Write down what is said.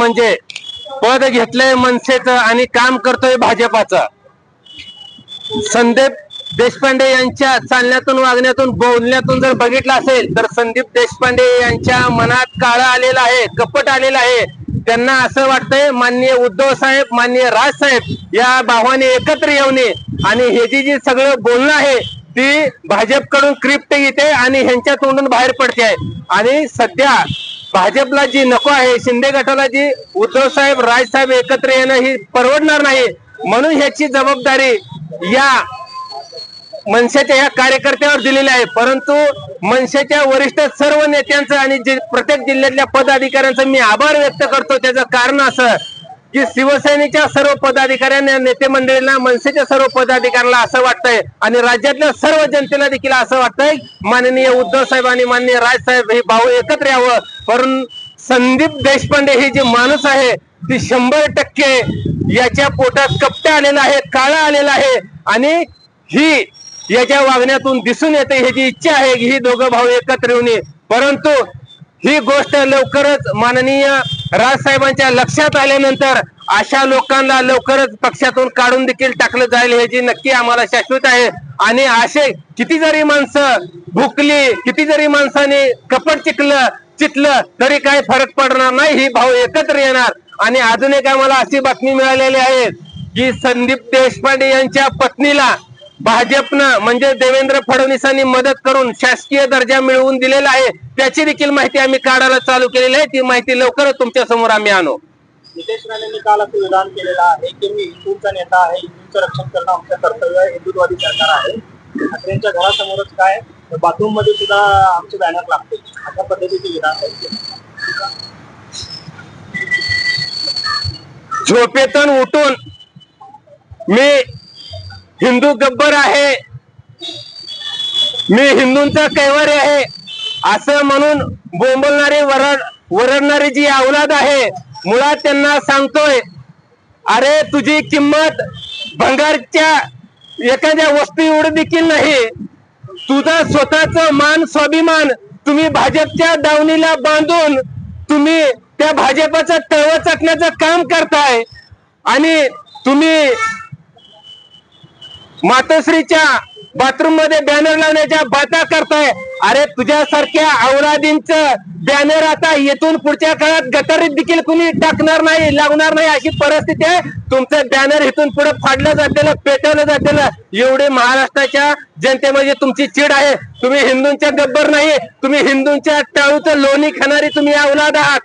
म्हणजे पद घेतलंय मनसेचं आणि काम करतोय भाजपाचं। संदीप देशपांडे यांच्या चालण्यातून वागण्यातून बोलण्यातून जर बघितलं असेल तर संदीप देशपांडे यांच्या मनात काळं आलेलं आहे, कपट आलेलं आहे। त्यांना असं वाटतंय माननीय उद्धव साहेब, माननीय राज साहेब या भावाने एकत्र येऊन आणि हे जी सगळं बोलणं आहे ती भाजपकडून क्रिप्ट येते आणि ह्यांच्या तोंडून बाहेर पडते आहे। आणि सध्या भाजपला जी नको आहे, शिंदे गटाला जी उद्धव साहेब राज साहेब एकत्र येणं ही परवडणार नाही, म्हणून ह्याची जबाबदारी या मनसेच्या या कार्यकर्त्यावर दिलेली आहे। परंतु मनसेच्या वरिष्ठ सर्व नेत्यांचं आणि प्रत्येक जिल्ह्यातल्या पदाधिकाऱ्यांचं मी आभार व्यक्त करतो। त्याचं कारण असं की शिवसेनेच्या सर्व पदाधिकाऱ्यांना, नेते मंडळींना, मनसेच्या सर्व पदाधिकाऱ्यांना असं वाटतंय आणि राज्यातल्या सर्व जनतेला देखील असं वाटतंय माननीय उद्धव साहेब आणि माननीय राज साहेब हे भाऊ एकत्र यावं। परंतु संदीप देशपांडे हे जे माणूस आहे ती 100% याच्या पोटात कपट आलेला आहे, काळा आलेला आहे आणि ही याच्या वागण्यातून दिसून येते ह्याची इच्छा आहे की ही दोघं भाऊ एकत्र येऊन। परंतु ही गोष्ट लवकरच माननीय राजसाहेबांच्या लक्षात आल्यानंतर अशा लोकांना लवकरच पक्षातून काढून देखील टाकलं जाईल ह्याची नक्की आम्हाला शाश्वत आहे। आणि असे किती जरी माणसं भुकली, किती जरी माणसाने कपट चितलं तरी काही फरक पडणार नाही, ही भाऊ एकत्र येणार। आणि अजून एक आम्हाला अशी बातमी मिळालेली आहे की संदीप देशपांडे यांच्या पत्नीला भाजपनं म्हणजे देवेंद्र फडणवीसांनी मदत करून शासकीय दर्जा मिळवून दिलेला आहे। त्याची देखील माहिती आम्ही काढायला चालू केलेली आहे। ती माहिती लवकरच तुमच्या समोर आम्ही आणू। नितेश राणेंनी काल असं विधान केलेलं आहे की मी हिंदूंचा नेता आहे, हिंदूंचं रक्षण करणं आमचं कर्तव्य आहे, हिंदुत्ववादी सरकार आहे। ठाकरेंच्या घरासमोरच काय बाथरूम मध्ये सुद्धा आमचे बॅनर लागते, अशा पद्धतीचे विधान आहे। झोपेतून उठून मी हिंदू गब्बर आहे, मी हिंदूंचा कैवारी आहे असं म्हणून बोंबलणारी वरडणारी जी औलाद आहे, मुळात त्यांना सांगतोय अरे तुझी किंमत भंगारच्या एखाद्या वस्तू एवढी देखील नाही। तुझा स्वतःचा मान स्वाभिमान तुम्ही भाजपच्या दावणीला बांधून तुम्ही त्या भाजपाचं तळव चाटण्याचं काम करताय आणि तुम्ही मातोश्रीच्या बाथरूम मध्ये बॅनर लावण्याच्या बाता करताय। अरे तुझ्यासारख्या औलादींचं बॅनर आता येथून पुढच्या काळात गटारीत देखील कुणी टाकणार नाही, लावणार नाही अशी परिस्थिती आहे। तुमचं बॅनर इथून पुढे फाडलं जातेलं, पेटवलं जातेलं, एवढे महाराष्ट्राच्या जनतेमध्ये तुमची चीड आहे। तुम्ही हिंदूंच्या गब्बर नाही, तुम्ही हिंदूंच्या टाळूचं लोणी खाणारी तुम्ही औलाद आहात।